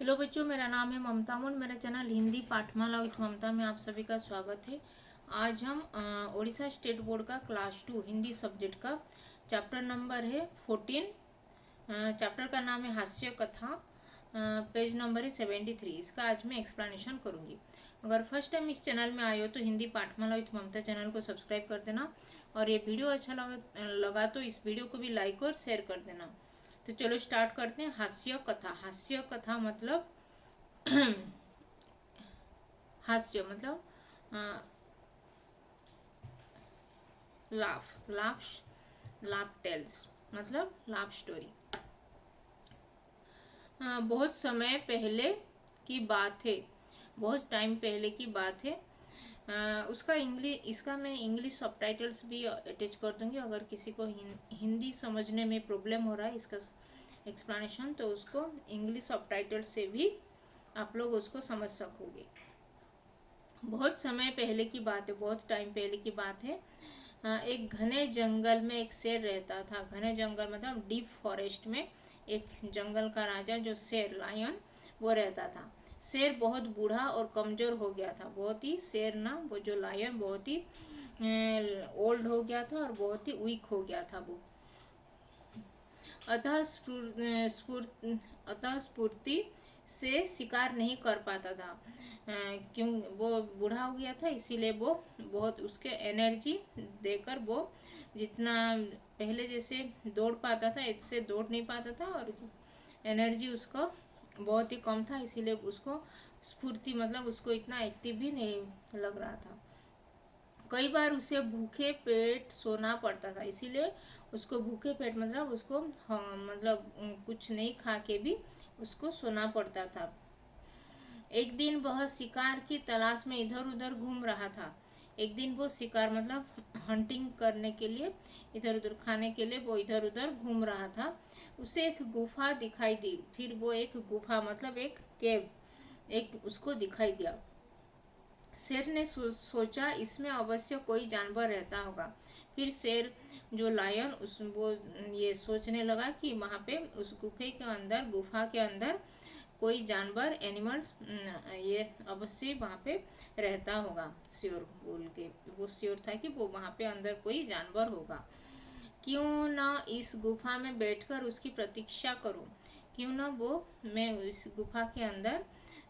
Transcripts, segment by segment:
Hello बच्चों, मेरा नाम है ममता मुन। मेरा चैनल हिंदी पाठमाला विथ ममता में आप सभी का स्वागत है। आज हम उड़ीसा स्टेट बोर्ड का क्लास 2 हिंदी सब्जेक्ट का चैप्टर नंबर है 14। चैप्टर का नाम है हास्य कथा। पेज नंबर है 73। इसका आज मैं एक्सप्लेनेशन करूँगी। अगर फर्स्ट टाइम इस चैनल में आए हो तो हिंदी पाठमाला विथ ममता चैनल को सब्सक्राइब कर देना, और ये वीडियो अच्छा लगा तो इस वीडियो को भी लाइक और शेयर कर देना। तो चलो स्टार्ट करते हैं। हास्य कथा। हास्य कथा मतलब हास्य मतलब लाफ लाफ लाफ टेल्स मतलब लाफ स्टोरी। बहुत समय पहले की बात है, बहुत टाइम पहले की बात है। उसका इसका मैं इंग्लिश सबटाइटल्स भी अटैच कर दूंगी। अगर किसी को हिंदी समझने में प्रॉब्लम हो रहा है इसका एक्सप्लेनेशन, तो उसको इंग्लिश सबटाइटल्स से भी आप लोग उसको समझ सकोगे। बहुत समय पहले की बात है, बहुत टाइम पहले की बात है। एक घने जंगल में एक शेर रहता था। घने जंगल मतलब डीप फॉरेस्ट में एक जंगल का राजा जो शेर लायन वो रहता था। शेर बहुत बूढ़ा और कमजोर हो गया था। बहुत ही शेर ना वो जो लायन बहुत ही ओल्ड हो गया था और बहुत ही वीक हो गया था वो। अतः स्फूर्ति से शिकार नहीं कर पाता था। क्यों वो बूढ़ा हो गया था, इसीलिए वो बहुत उसके एनर्जी देकर वो जितना पहले जैसे दौड़ पाता था इससे दौड़ नहीं पाता था, और एनर्जी उसका बहुत ही कम था, इसीलिए उसको स्फूर्ति मतलब उसको इतना एक्टिव भी नहीं लग रहा था। कई बार उसे भूखे पेट सोना पड़ता था, इसीलिए उसको भूखे पेट मतलब उसको मतलब कुछ नहीं खा के भी उसको सोना पड़ता था। एक दिन वह शिकार की तलाश में इधर उधर घूम रहा था। एक दिन वो शिकार मतलब हंटिंग करने के लिए, इधर उधर खाने के लिए वो इधर उधर घूम रहा था। उसे एक गुफा दिखाई दी। फिर वो एक गुफा मतलब एक केव एक उसको दिखाई दिया। शेर ने सोचा इसमें अवश्य कोई जानवर रहता होगा। फिर शेर जो लायन उस वो ये सोचने लगा कि वहाँ पे उस गुफा के अंदर कोई जानवर एनिमल्स ये अवश्य वहाँ पे रहता होगा। श्योर बोल के वो श्योर था कि वो वहाँ पे अंदर कोई जानवर होगा। क्यों न इस गुफा में बैठकर उसकी प्रतीक्षा करूं। क्यों न वो मैं इस गुफा के अंदर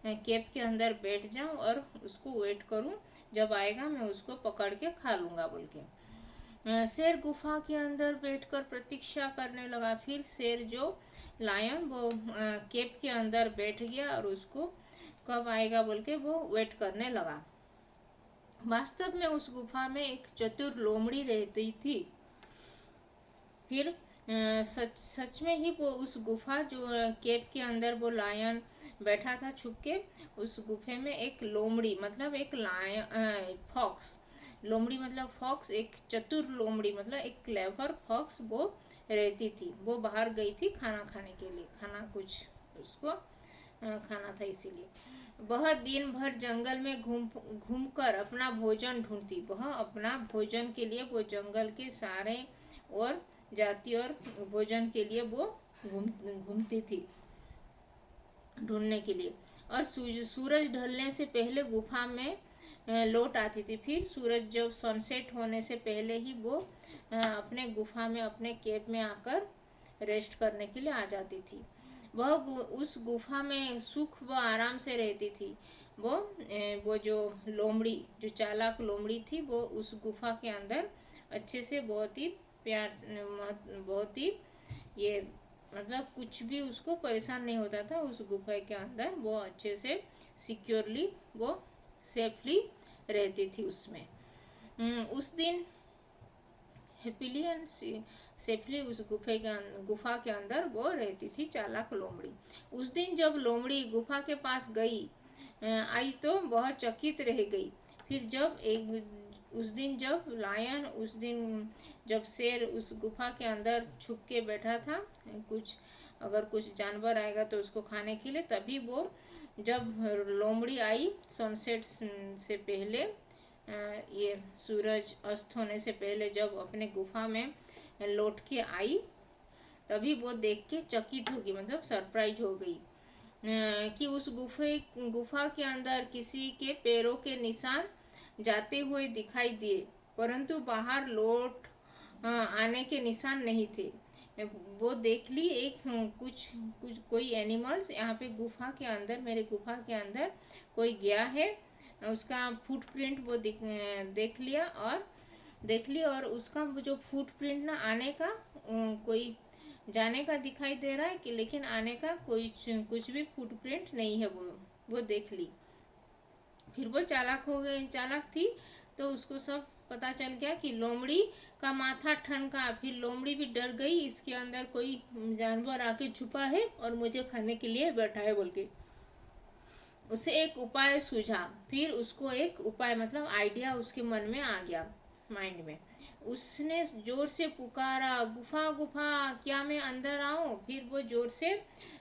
केव के अंदर बैठ जाऊं और उसको वेट करूं, जब आएगा मैं उसको पकड़ के खा लूँगा बोल के। शेर गुफा के अंदर बैठकर प्रतीक्षा करने लगा। फिर शेर जो लायन वो केव के अंदर बैठ गया और उसको कब आएगा बोल के वो वेट करने लगा। वास्तव में उस गुफा में एक चतुर लोमड़ी रहती थी। फिर सच में ही वो उस गुफा जो केव के अंदर वो लायन बैठा था छुप के, उस गुफे में एक लोमड़ी मतलब एक लायन फॉक्स, लोमड़ी मतलब फॉक्स, एक चतुर लोमड़ी मतलब एक क्लेवर फॉक्स वो रहती थी। वो बाहर गई थी खाना खाने के लिए, खाना कुछ उसको खाना था, इसीलिए वह दिन भर जंगल में घूम कर अपना भोजन ढूंढती। वह अपना भोजन के लिए वो जंगल के सारे और जाती और भोजन के लिए वो घूमती थी ढूंढने के लिए। और सूरज ढलने से पहले गुफा में लौट आती थी। फिर सूरज जब सनसेट होने से पहले ही वो अपने गुफा में अपने केव में आकर रेस्ट करने के लिए आ जाती थी। वह उस गुफा में सुख व आराम से रहती थी। वो जो लोमड़ी जो चालाक लोमड़ी थी वो उस गुफा के अंदर अच्छे से बहुत ही प्यार बहुत ही ये मतलब कुछ भी उसको परेशान नहीं होता था। उस गुफा के अंदर वो अच्छे से सिक्योरली वो सेफली रहती थी उसमें। उस दिन हैप्पीली एंड सेफली उस गुफा के अंदर वो रहती थी चालाक लोमड़ी। उस दिन जब लोमड़ी गुफा के पास आई तो वह चकित रह गई। फिर जब उस दिन जब लायन उस दिन जब शेर उस गुफा के अंदर छुप के बैठा था, अगर कुछ जानवर आएगा तो उसको खाने के लिए, तभी वो जब लोमड़ी आई सनसेट से पहले, ये सूरज अस्त होने से पहले जब अपने गुफा में लौट के आई, तभी वो देख के चकित हो गई मतलब सरप्राइज हो गई। कि उस गुफा के अंदर किसी के पैरों के निशान जाते हुए दिखाई दिए, परंतु बाहर लौट आने के निशान नहीं थे। वो देख ली एक कुछ कुछ कोई एनिमल्स यहाँ पे गुफा के अंदर, मेरे गुफा के अंदर कोई गया है, उसका फुटप्रिंट वो देख लिया और उसका जो फुटप्रिंट ना आने का कोई जाने का दिखाई दे रहा है कि, लेकिन आने का कोई कुछ भी फुटप्रिंट नहीं है। वो देख ली। फिर वो चालाक थी, तो उसको सब पता चल गया कि लोमड़ी का माथा ठनका। फिर लोमड़ी भी डर गई, इसके अंदर कोई जानवर आके छुपा है और मुझे खाने के लिए बैठा है बोल के। उसे एक उपाय सूझा। फिर उसको एक उपाय मतलब आइडिया उसके मन में आ गया, माइंड में। उसने जोर से पुकारा, गुफा गुफा क्या मैं अंदर आऊं? फिर वो जोर से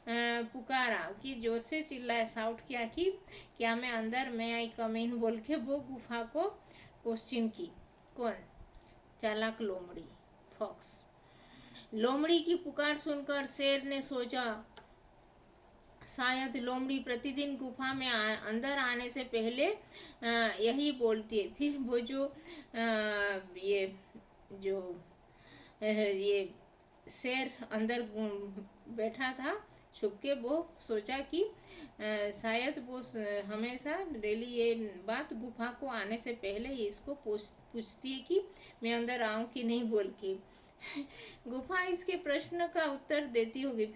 पुकारा कि जोर से चिल्लाया, साउट किया कि क्या मैं अंदर, मैं आई कम इन बोल के वो गुफा को क्वेश्चन की। कौन? चालाक लोमड़ी, फॉक्स। लोमड़ी की पुकार सुनकर शेर ने सोचा, शायद लोमड़ी प्रतिदिन गुफा में अंदर आने से पहले यही बोलती है। फिर वो ये शेर अंदर बैठा था छुप के, वो सोचा कि शायद वो हमेशा डेली ये बात गुफा को आने से पहले ये इसको पूछती है कि मैं अंदर आऊं कि नहीं बोल के। गुफा इसके प्रश्न का उत्तर देती होगी।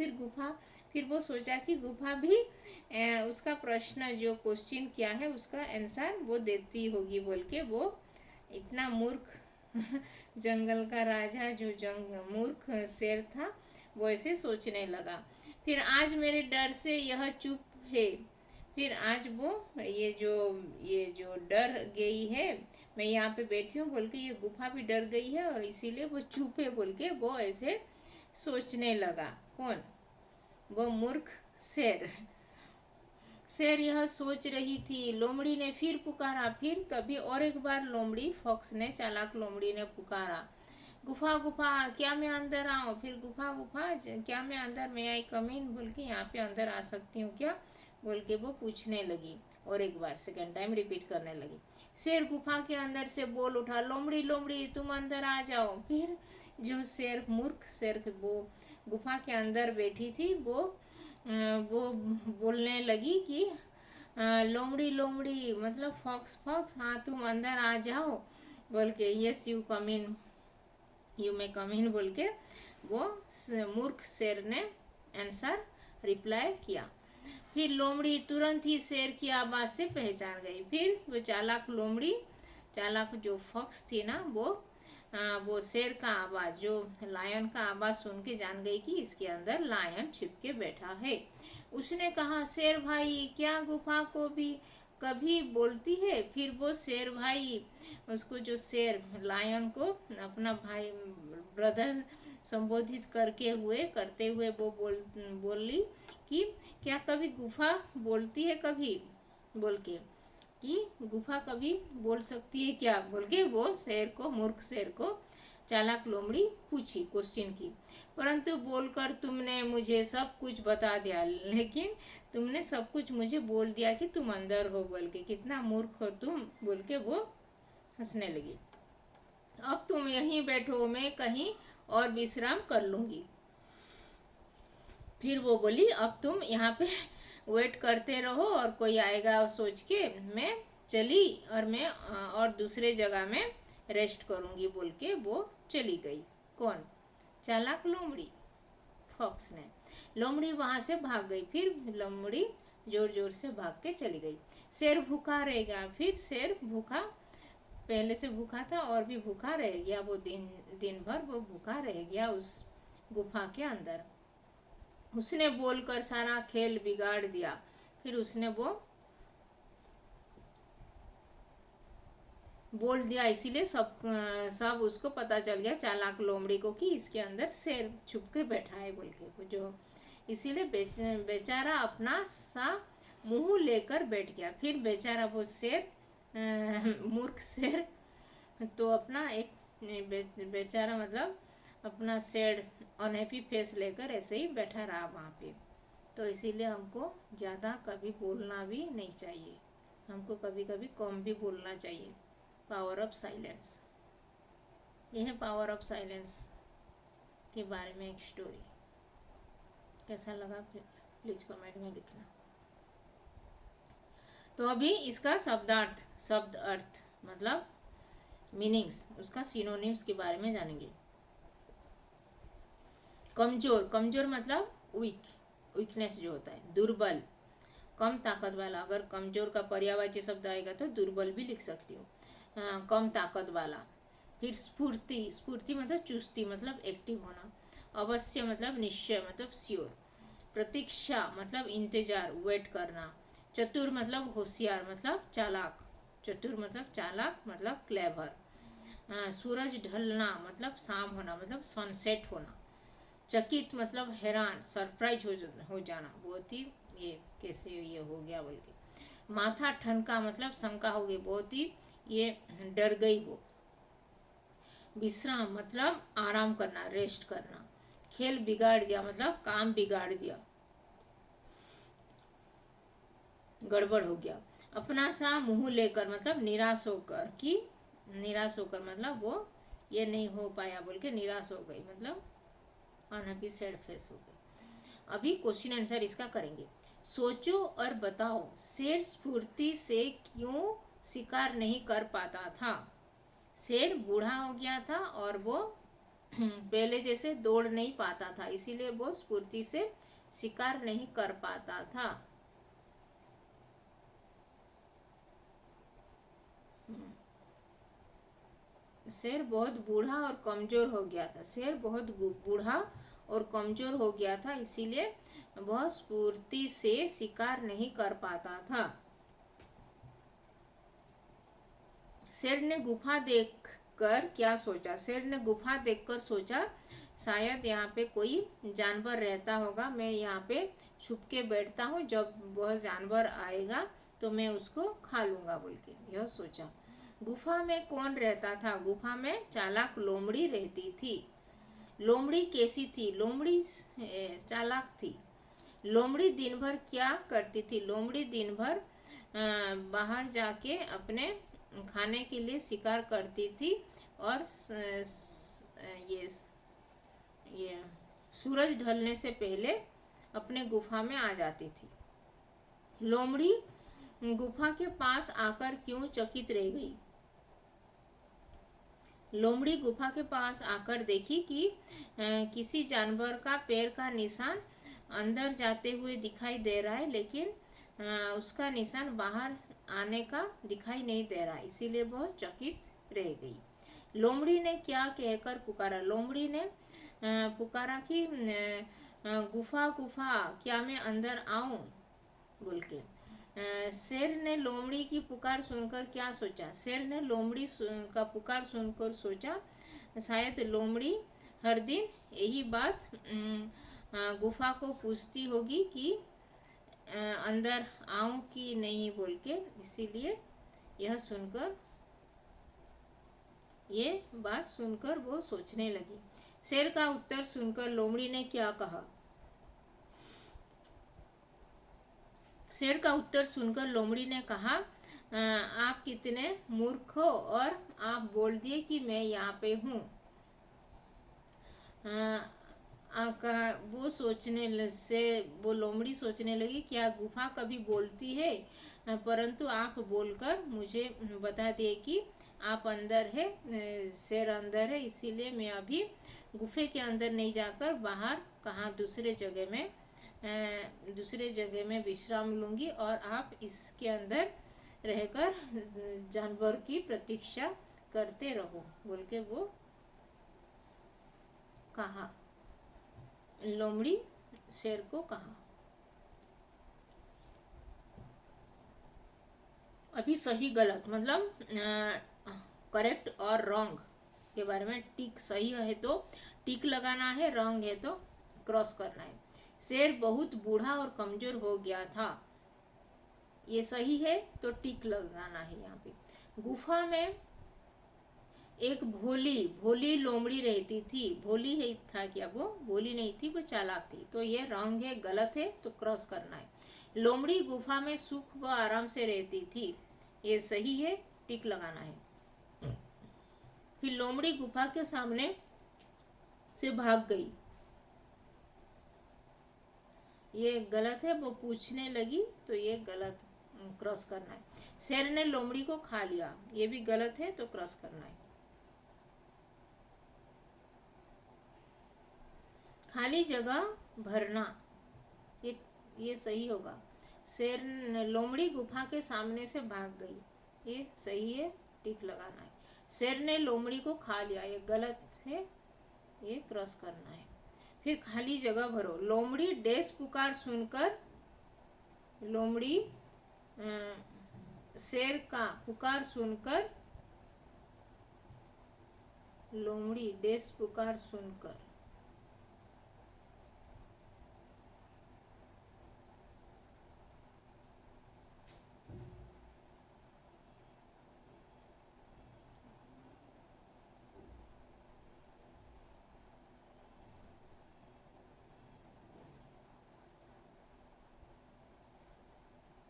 फिर वो सोचा कि गुफा भी उसका प्रश्न जो क्वेश्चन किया है उसका आंसर वो देती होगी बोल के। वो इतना मूर्ख जंगल का राजा जो मूर्ख शेर था, वो ऐसे सोचने लगा। फिर आज मेरे डर से यह चुप है। फिर आज वो ये जो डर गई है, मैं यहाँ पे बैठी हूँ बोल के, ये गुफा भी डर गई है और इसीलिए वो चुप है बोल के वो ऐसे सोचने लगा। कौन? वो मूर्ख शेर। शेर यह सोच रही थी। लोमड़ी ने फिर पुकारा। फिर तभी और एक बार लोमड़ी, फॉक्स ने, चालाक लोमड़ी ने पुकारा, गुफा गुफा क्या मैं अंदर आऊँ? फिर गुफा गुफा क्या मैं अंदर, मैं आई कम इन बोल के, यहाँ पे अंदर आ सकती हूँ क्या बोल के वो पूछने लगी। और एक बार सेकेंड टाइम रिपीट करने लगी। शेर गुफा के अंदर से बोल उठा, लोमड़ी लोमड़ी तुम अंदर आ जाओ। फिर जो शेर, मूर्ख शेर, वो गुफा के अंदर बैठी थी, वो बोलने लगी कि लोमड़ी लोमड़ी मतलब फॉक्स फॉक्स, हाँ तुम अंदर आ जाओ बोल के, yes you come in, you may come in बोल के वो मूर्ख शेर ने आंसर रिप्लाई किया। फिर लोमड़ी तुरंत ही शेर की आवाज़ से पहचान गई। फिर वो चालाक लोमड़ी, चालाक जो फॉक्स थी ना, वो शेर का आवाज़, जो लायन का आवाज़ सुन के जान गई कि इसके अंदर लायन छिप के बैठा है। उसने कहा, शेर भाई क्या गुफा को भी कभी बोलती है? फिर वो शेर भाई, उसको जो शेर लायन को अपना भाई ब्रदर संबोधित करते हुए वो बोली कि क्या कभी गुफा बोलती है कभी बोल के, कि गुफा कभी बोल सकती है क्या बोल के वो शेर को, मूर्ख शेर को चालाक लोमड़ी पूछी, क्वेश्चन की। परंतु बोलकर तुमने मुझे सब कुछ बता दिया, लेकिन तुमने सब कुछ मुझे बोल दिया कि तुम अंदर हो बोल के, कितना मूर्ख हो तुम बोल के वो हंसने लगी। अब तुम यहीं बैठो, मैं कहीं और विश्राम कर लूंगी। फिर वो बोली, अब तुम यहाँ पे वेट करते रहो और कोई आएगा सोच के मैं चली, और मैं और दूसरे जगह में रेस्ट करूँगी बोल के वो चली गई। कौन? चालाक लोमड़ी, फॉक्स ने। लोमड़ी वहाँ से भाग गई। फिर लोमड़ी जोर जोर से भाग के चली गई। शेर भूखा रह गया। फिर शेर भूखा, पहले से भूखा था और भी भूखा रह गया। वो दिन भर वो भूखा रह गया उस गुफा के अंदर। उसने बोलकर सारा खेल बिगाड़ दिया। फिर उसने वो बोल दिया, इसीलिए सब उसको पता चल गया, चालाक लोमड़ी को, कि इसके अंदर शेर छुप के बैठा है बोल के। जो इसीलिए बेचारा अपना सा मुंह लेकर बैठ गया। फिर बेचारा वो शेर, मूर्ख शेर, तो अपना एक बेचारा मतलब अपना सैड अनहैप्पी फेस लेकर ऐसे ही बैठा रहा वहाँ पे। तो इसीलिए हमको ज़्यादा कभी बोलना भी नहीं चाहिए, हमको कभी कभी कम भी बोलना चाहिए। पावर ऑफ साइलेंस, यह है पावर ऑफ साइलेंस के बारे में एक स्टोरी। कैसा लगा प्लीज कमेंट में लिखना। तो अभी इसका शब्द अर्थ मतलब मीनिंग्स, उसका सिनोनिम्स के बारे में जानेंगे। कमजोर, कमजोर मतलब वीकनेस जो होता है, दुर्बल, कम ताकत वाला। अगर कमजोर का पर्यायवाची शब्द आएगा तो दुर्बल भी लिख सकती हो, कम ताकत वाला। फिर स्फूर्ति, स्फूर्ति मतलब चुस्ती मतलब एक्टिव होना। अवश्य मतलब निश्चय मतलब श्योर। प्रतीक्षा मतलब इंतजार, वेट करना। चतुर मतलब होशियार मतलब चालाक, चतुर मतलब चालाक मतलब क्लेवर। सूरज ढलना मतलब शाम होना मतलब सनसेट होना। चकित मतलब हैरान, सरप्राइज हो जाना, बहुत ही ये कैसे ये हो गया बोल के। माथा ठनका मतलब शंका हो गई, बहुत ही ये डर गई वो। विश्राम मतलब आराम करना, रेस्ट करना। खेल बिगाड़ दिया मतलब काम बिगाड़ दिया, गड़बड़ हो गया। अपना सा मुंह लेकर मतलब निराश होकर, कि निराश होकर मतलब वो ये नहीं हो पाया बोल के निराश हो गई, मतलब अनहैप्पी, सैड फेस हो गई। अभी क्वेश्चन आंसर इसका करेंगे। सोचो और बताओ, शेर स्फूर्ति से क्यों शिकार नहीं कर पाता था? शेर बूढ़ा हो गया था और वो पहले जैसे दौड़ नहीं पाता था, इसीलिए वो स्फूर्ति से शिकार नहीं कर पाता था। शेर बहुत बूढ़ा और कमजोर हो गया था, शेर बहुत बूढ़ा और कमजोर हो गया था, इसीलिए वह स्फूर्ति से शिकार नहीं कर पाता था। शेर ने गुफा देखकर क्या सोचा? शेर ने गुफा देखकर सोचा शायद यहाँ पे कोई जानवर रहता होगा, मैं यहाँ पे छुप के बैठता हूँ, जब वह जानवर आएगा तो मैं उसको खा लूँगा बोल के यह सोचा। गुफा में कौन रहता था? गुफा में चालाक लोमड़ी रहती थी। लोमड़ी कैसी थी? लोमड़ी चालाक थी। लोमड़ी दिन भर क्या करती थी? लोमड़ी दिन भर बाहर जाके अपने खाने के लिए शिकार करती थी और ये ये सूरज ढलने से पहले अपने गुफा में आ जाती थी। लोमड़ी गुफा के पास आकर क्यों चकित रह गई? लोमड़ी गुफा के पास आकर देखी कि किसी जानवर का पैर का निशान अंदर जाते हुए दिखाई दे रहा है, लेकिन उसका निशान बाहर आने का दिखाई नहीं दे रहा, इसीलिए वह चकित रह गई। लोमड़ी ने क्या कहकर पुकारा? लोमड़ी ने पुकारा कि गुफा गुफा, क्या मैं अंदर आऊं बोल के। शेर ने लोमड़ी की पुकार सुनकर क्या सोचा? शेर ने लोमड़ी का पुकार सुनकर सोचा शायद लोमड़ी हर दिन यही बात गुफा को पूछती होगी कि अंदर आऊं कि नहीं बोल के, इसीलिए यह सुनकर ये बात सुनकर वो सोचने लगी। शेर का उत्तर सुनकर लोमड़ी ने क्या कहा? शेर का उत्तर सुनकर लोमड़ी ने कहा, आप कितने मूर्ख हो और आप बोल दिए कि मैं यहाँ पे हूँ। वो लोमड़ी सोचने लगी, क्या गुफा कभी बोलती है? परंतु आप बोलकर मुझे बता दिए कि आप अंदर है, शेर अंदर है, इसीलिए मैं अभी गुफे के अंदर नहीं जाकर बाहर कहाँ दूसरे जगह में विश्राम लूँगी और आप इसके अंदर रहकर जानवर की प्रतीक्षा करते रहो बोल के वो कहा। लोमड़ी शेर को कहा। अभी सही गलत मतलब करेक्ट और रॉन्ग के बारे में। टिक सही है तो टिक लगाना है, रॉन्ग है तो क्रॉस करना है। शेर बहुत बूढ़ा और कमजोर हो गया था, ये सही है तो टिक लगाना है यहाँ पे। गुफा में एक भोली भोली लोमड़ी रहती थी। भोली है था क्या? वो भोली नहीं थी, वो चालाक थी। तो ये रॉन्ग है, गलत है, तो क्रॉस करना है। लोमड़ी गुफा में सुख व आराम से रहती थी, ये सही है, टिक लगाना है। फिर लोमड़ी गुफा के सामने से भाग गई, ये गलत है, वो पूछने लगी, तो ये गलत, क्रॉस करना है। शेर ने लोमड़ी को खा लिया, ये भी गलत है, तो क्रॉस करना है। खाली जगह भरना, ये सही होगा। शेर लोमड़ी गुफा के सामने से भाग गई, ये सही है, टिक लगाना है। शेर ने लोमड़ी को खा लिया, ये गलत है, ये क्रॉस करना है। फिर खाली जगह भरो। लोमड़ी डैश पुकार सुनकर, लोमड़ी शेर का पुकार सुनकर, लोमड़ी डैश पुकार सुनकर,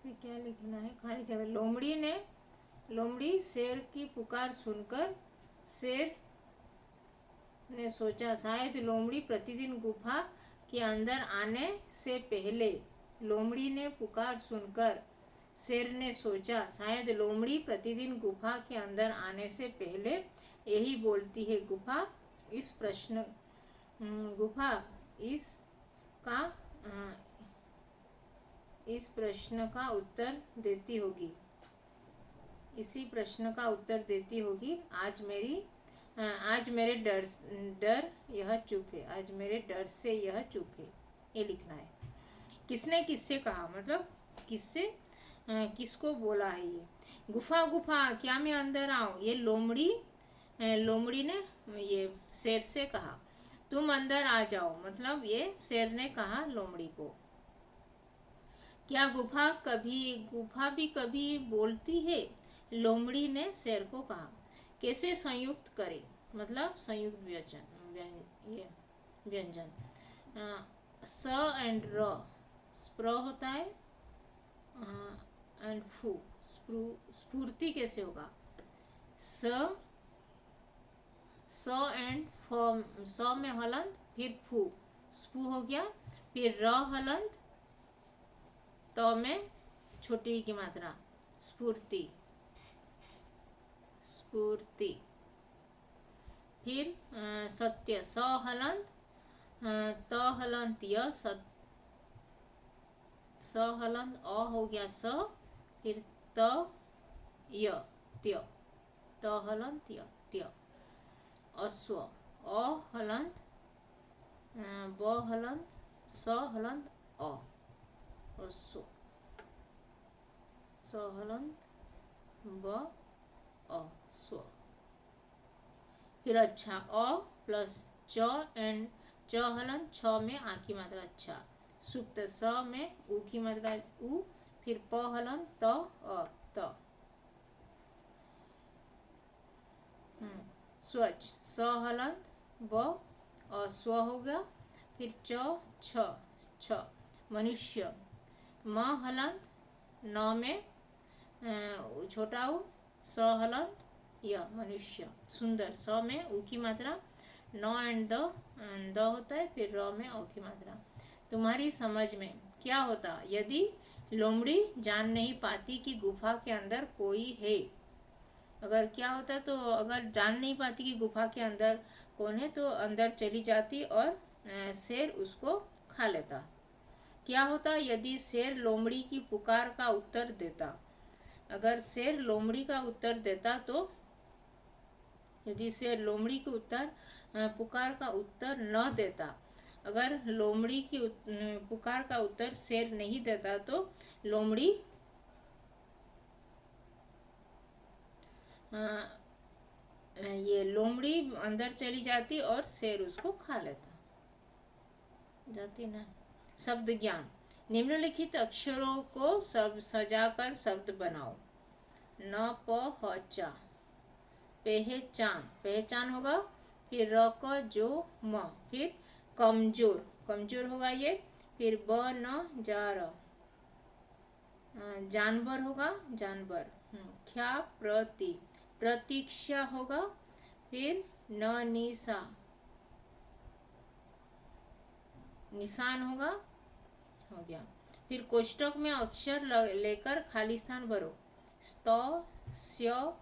फिर क्या लिखना है? खाली जगह। लोमड़ी शेर की पुकार सुनकर, शेर ने सोचा शायद लोमड़ी प्रतिदिन गुफा के अंदर आने से पहले, लोमड़ी ने पुकार सुनकर, शेर ने सोचा शायद लोमड़ी प्रतिदिन गुफा के अंदर आने से पहले यही बोलती है। गुफा इसका इस प्रश्न का उत्तर देती होगी, इसी प्रश्न का उत्तर देती होगी। आज मेरे डर यह चुप है, आज मेरे डर से यह चुप है, ये लिखना है। किसने किससे कहा, मतलब किससे किसको बोला है ये? गुफा गुफा क्या मैं अंदर आऊं, ये लोमड़ी ने ये शेर से कहा। तुम अंदर आ जाओ, मतलब ये शेर ने कहा लोमड़ी को। क्या गुफा भी कभी बोलती है, लोमड़ी ने शेर को कहा। कैसे संयुक्त करें, मतलब संयुक्त व्यंजन। स एंड र, स्प्र होता है, एंड फू, स्फूर्ति कैसे होगा? स एंड स में हलंत, फिर फू, स्पू हो गया। फिर र हलंत, तो में छोटी की मात्रा, स्फूर्ति, फिर सत्य, स हलंत, त हलंत य, स हलंत अ हो गया स, फिर त य, त्य, त हलंत य, त्य। अश्व, अ हलंत, ब हलंत, स हलंत अ, अश्व, स हलंत ब अ, स्व। फिर अच्छा, अ प्लस च एंड च हलन, छ में आ की मात्रा अच्छा। सुप्त, स में उ की मात्रा उ, फिर प हलन त अ, त। स्वच्छ, स हलंत ब अ, स्व हो गया। फिर छ, छ। मनुष्य, म हलंत, न में छोटा उ, स हलंत य, मनुष्य। सुंदर, स में उ की मात्रा, न एंड द होता है, फिर र में ओ की मात्रा। तुम्हारी समझ में क्या होता यदि लोमड़ी जान नहीं पाती कि गुफा के अंदर कोई है? अगर क्या होता, तो अगर जान नहीं पाती कि गुफा के अंदर कौन है, तो अंदर चली जाती और शेर उसको खा लेता। क्या होता यदि शेर लोमड़ी की पुकार का उत्तर देता? अगर शेर लोमड़ी का उत्तर देता, तो यदि शेर लोमड़ी के पुकार का उत्तर न देता, अगर लोमड़ी की पुकार का उत्तर शेर नहीं देता, तो लोमड़ी ये लोमड़ी अंदर चली जाती और शेर उसको खा लेता, जाती ना। शब्द ज्ञान, निम्नलिखित अक्षरों को सब सजाकर शब्द बनाओ। न प ह चा, पहचान, पहचान होगा। फिर र क जो म, फिर कमजोर, कमजोर होगा ये। फिर ब न जा र, जानवर होगा, जानवर। ख्या प्रति, प्रतीक्षा होगा। फिर न निशा, निशान होगा, हो गया। फिर कोष्टक में अक्षर लेकर खाली स्थान भरो। स्त, स्य,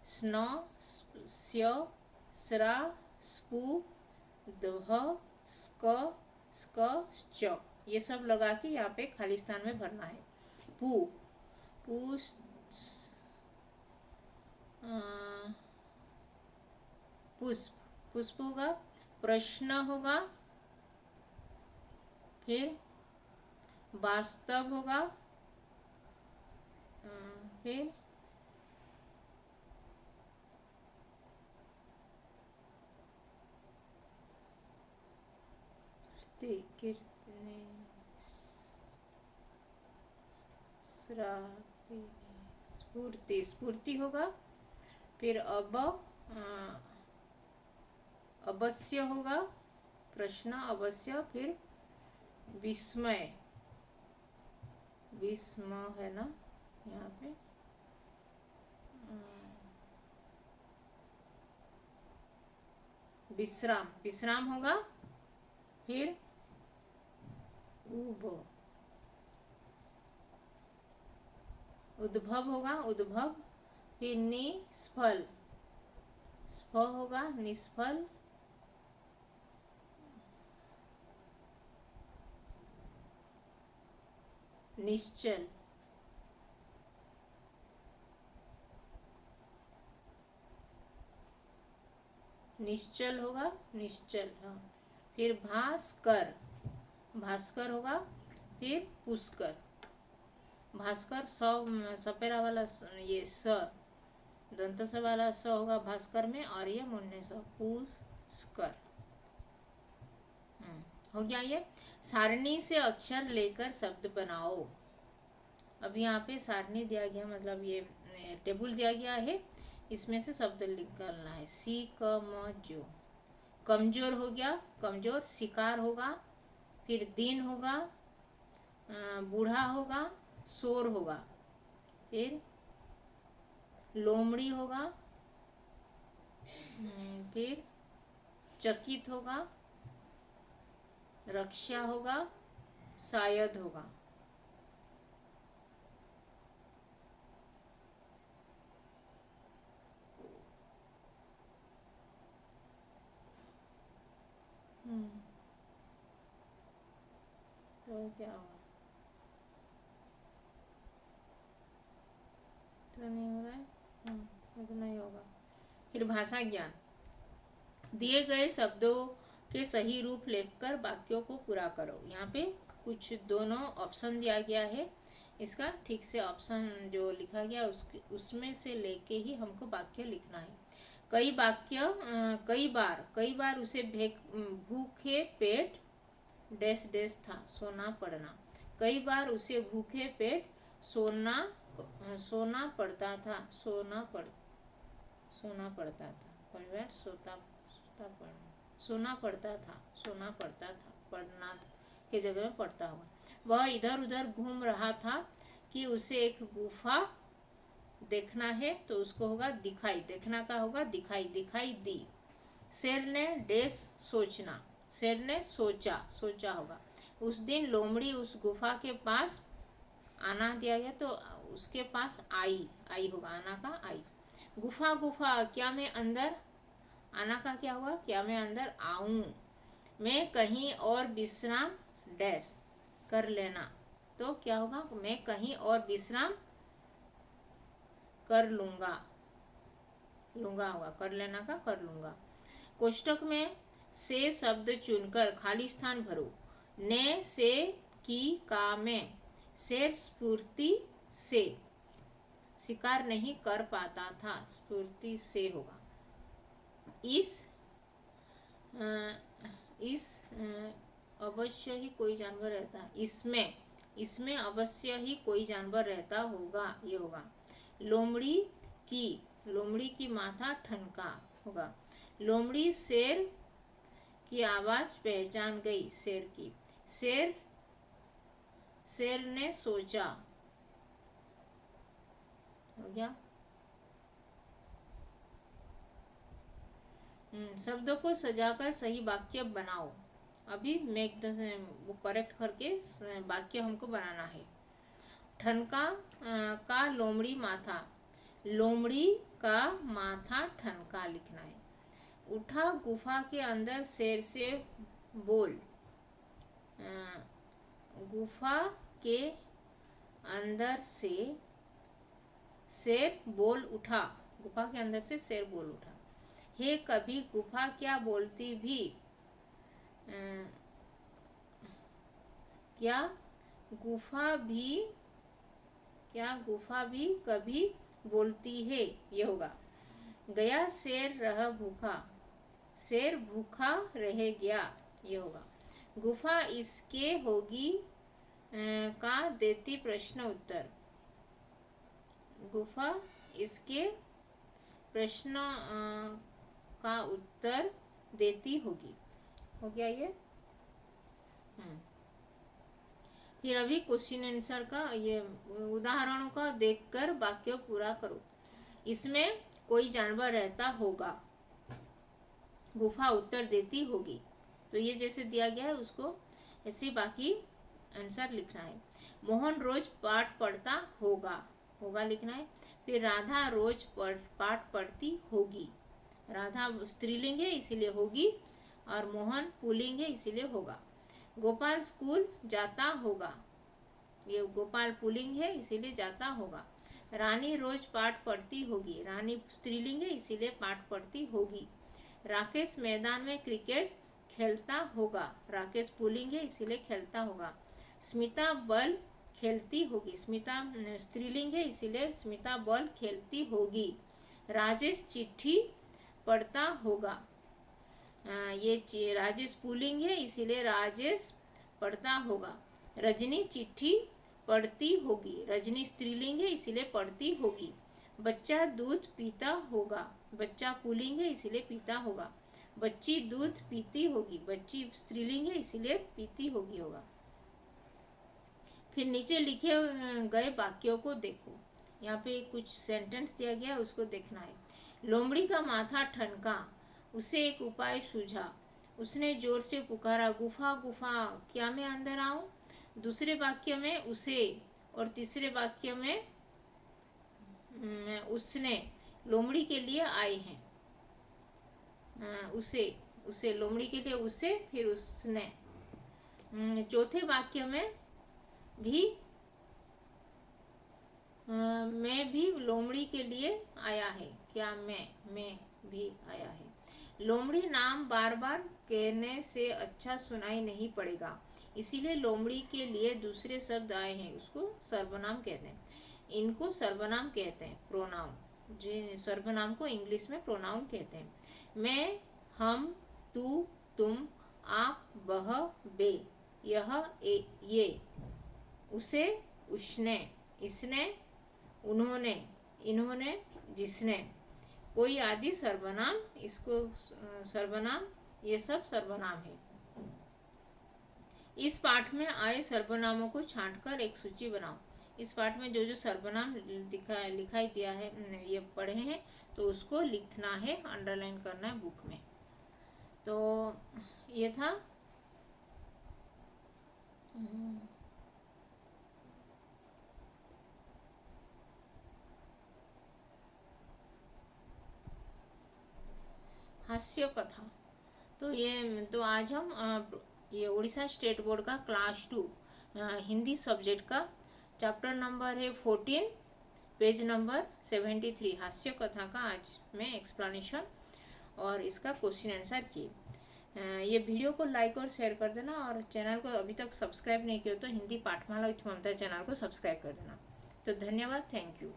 स्न, स्य, स्रा, स्पु, ध्व, स्क, स्क, च, ये सब लगा के यहाँ पे खाली स्थान में भरना है। पु, पु, पुष्प, पुष्प होगा। प्रश्न होगा। फिर वास्तव होगा। फिर स्फूर्ति, स्फूर्ति होगा। फिर अब अवश्य होगा, प्रश्न अवश्य। फिर विस्मय, विस्मय है ना यहाँ पे, विश्राम, विश्राम होगा। फिर उद्भव होगा, उद्भव। फिर निष्फल, स्फ होगा, निष्फल। निश्चल, निश्चल होगा, निश्चल, हाँ। फिर भास्कर, भास्कर होगा। फिर पुष्कर, भास्कर सपेरा वाला ये स, दंत स वाला स होगा भास्कर में, और ये मुन्ने स, पुष्कर। हो गया ये। सारणी से अक्षर लेकर शब्द बनाओ। अब यहाँ पे सारणी दिया गया, मतलब ये टेबल दिया गया है, इसमें से शब्द निकालना है। सी क म जो, कमजोर हो गया, कमजोर। शिकार होगा। फिर दिन होगा, बूढ़ा होगा, शोर होगा। फिर लोमड़ी होगा। फिर चकित होगा, रक्षा होगा, शायद होगा। तो क्या होगा, तो नहीं हो रहा है, तो नहीं होगा। फिर भाषा ज्ञान, दिए गए शब्दों के सही रूप लिखकर वाक्यों को पूरा करो। यहाँ पे कुछ दोनों ऑप्शन दिया गया है, इसका ठीक से ऑप्शन जो लिखा गया उसमें से लेके ही हमको वाक्य लिखना है। कई वाक्य, कई बार उसे भूखे पेट डैश डैश था, सोना पड़ना। कई बार उसे भूखे पेट सोना पड़ता था, सोना पड़ता था, कई बार सोना पड़ता था, पढ़ना की जगह में पड़ता हुआ। वह इधर उधर घूम रहा था कि उसे एक गुफा देखना है, तो उसको होगा दिखाई, देखना का होगा दिखाई, दिखाई दी। शेर ने डैश सोचना, शेर ने सोचा होगा। उस दिन लोमड़ी उस गुफा के पास, आना दिया गया तो उसके पास आई होगा, आना का आई। गुफा गुफा, क्या मैं अंदर, आना का क्या हुआ, क्या मैं अंदर आऊं। मैं कहीं और विश्राम डैश कर लेना, तो क्या होगा, मैं कहीं और विश्राम कर लूंगा, होगा, कर लेना का कर लूंगा। कोष्टक में से शब्द चुनकर खाली स्थान भरो। ने, से, की, का में। शेर स्फूर्ति से शिकार नहीं कर पाता था, स्फूर्ति से होगा। अवश्य ही कोई जानवर रहता है, इसमें अवश्य ही कोई जानवर रहता होगा, ये होगा। लोमड़ी की लोमड़ी की माथा ठनका होगा। लोमड़ी शेर की आवाज पहचान गई, शेर की। शेर शेर ने सोचा, हो गया। शब्दों को सजाकर सही वाक्य बनाओ। अभी मैं एकदम वो करेक्ट करके वाक्य हमको बनाना है। ठनका का लोमड़ी माथा, लोमड़ी का माथा ठनका लिखना है। उठा गुफा के अंदर शेर से बोल, गुफा के अंदर से शेर बोल उठा, गुफा के अंदर से शेर बोल उठा। हे कभी गुफा क्या बोलती भी, क्या गुफा भी कभी बोलती है, ये होगा। गया शेर रह भूखा, शेर भूखा रह गया, ये होगा। गुफा इसके होगी का देती प्रश्न उत्तर, गुफा इसके प्रश्न का उत्तर देती होगी। हो गया ये। फिर अभी क्वेश्चन आंसर का ये उदाहरणों का देखकर वाक्य पूरा करो। इसमें कोई जानवर रहता होगा, गुफा उत्तर देती होगी। तो ये जैसे दिया गया है उसको ऐसे बाकी आंसर लिखना है। मोहन रोज पाठ पढ़ता होगा, होगा लिखना है। फिर राधा रोज पाठ पढ़ती होगी, राधा स्त्रीलिंग है इसीलिए होगी, और मोहन पुल्लिंग है इसीलिए होगा। गोपाल स्कूल जाता होगा, ये गोपाल पुल्लिंग है इसीलिए जाता होगा। रानी रोज पाठ पढ़ती होगी, रानी स्त्रीलिंग है इसीलिए पाठ पढ़ती होगी। राकेश मैदान में क्रिकेट खेलता होगा, राकेश पुल्लिंग है इसीलिए खेलता होगा। स्मिता बॉल खेलती होगी, स्मिता स्त्रीलिंग है इसीलिए स्मिता बॉल खेलती होगी। राजेश चिट्ठी पढ़ता होगा, ये राजेश पुल्लिंग है इसीलिए राजेश पढ़ता होगा। रजनी चिट्ठी पढ़ती होगी, रजनी स्त्रीलिंग है इसीलिए पढ़ती होगी। बच्चा दूध पीता होगा, बच्चा पुल्लिंग है इसीलिए पीता होगा। बच्ची दूध पीती होगी, बच्ची स्त्रीलिंग है इसीलिए पीती होगी होगा। फिर नीचे लिखे गए वाक्यों को देखो, यहाँ पे कुछ सेंटेंस दिया गया है उसको देखना है। लोमड़ी का माथा ठनका, उसे एक उपाय सूझा, उसने जोर से पुकारा, गुफा गुफा क्या मैं अंदर आऊं। दूसरे वाक्य में उसे, और तीसरे वाक्य में उसने लोमड़ी के लिए आए हैं। उसे लोमड़ी के लिए उसे, फिर उसने। चौथे वाक्य में भी मैं भी लोमड़ी के लिए आया है, क्या मैं भी आया है। लोमड़ी नाम बार बार कहने से अच्छा सुनाई नहीं पड़ेगा, इसीलिए लोमड़ी के लिए दूसरे शब्द आए हैं, उसको सर्वनाम कहते हैं। इनको सर्वनाम कहते हैं, प्रोनाउन। जी, सर्वनाम को इंग्लिश में प्रोनाउन कहते हैं। मैं, हम, तू, तुम, आप, वह, वे, यह, ये, उसे, उसने, इसने, उन्होंने, इन्होंने, जिसने, कोई आदि सर्वनाम, इसको सर्वनाम, ये सब सर्वनाम है। इस पाठ में आए सर्वनामों को छांटकर एक सूची बनाओ। इस पाठ में जो जो सर्वनाम लिखाई दिया है, ये पढ़े हैं, तो उसको लिखना है, अंडरलाइन करना है बुक में। तो ये था हास्य कथा। तो आज हम ये उड़ीसा स्टेट बोर्ड का क्लास 2 हिंदी सब्जेक्ट का चैप्टर नंबर है 14, पेज नंबर 73, हास्य कथा का आज मैं एक्सप्लेनेशन और इसका क्वेश्चन आंसर किए। ये वीडियो को लाइक और शेयर कर देना, और चैनल को अभी तक सब्सक्राइब नहीं किया तो हिंदी पाठमाला विथ ममता चैनल को सब्सक्राइब कर देना। तो धन्यवाद, थैंक यू।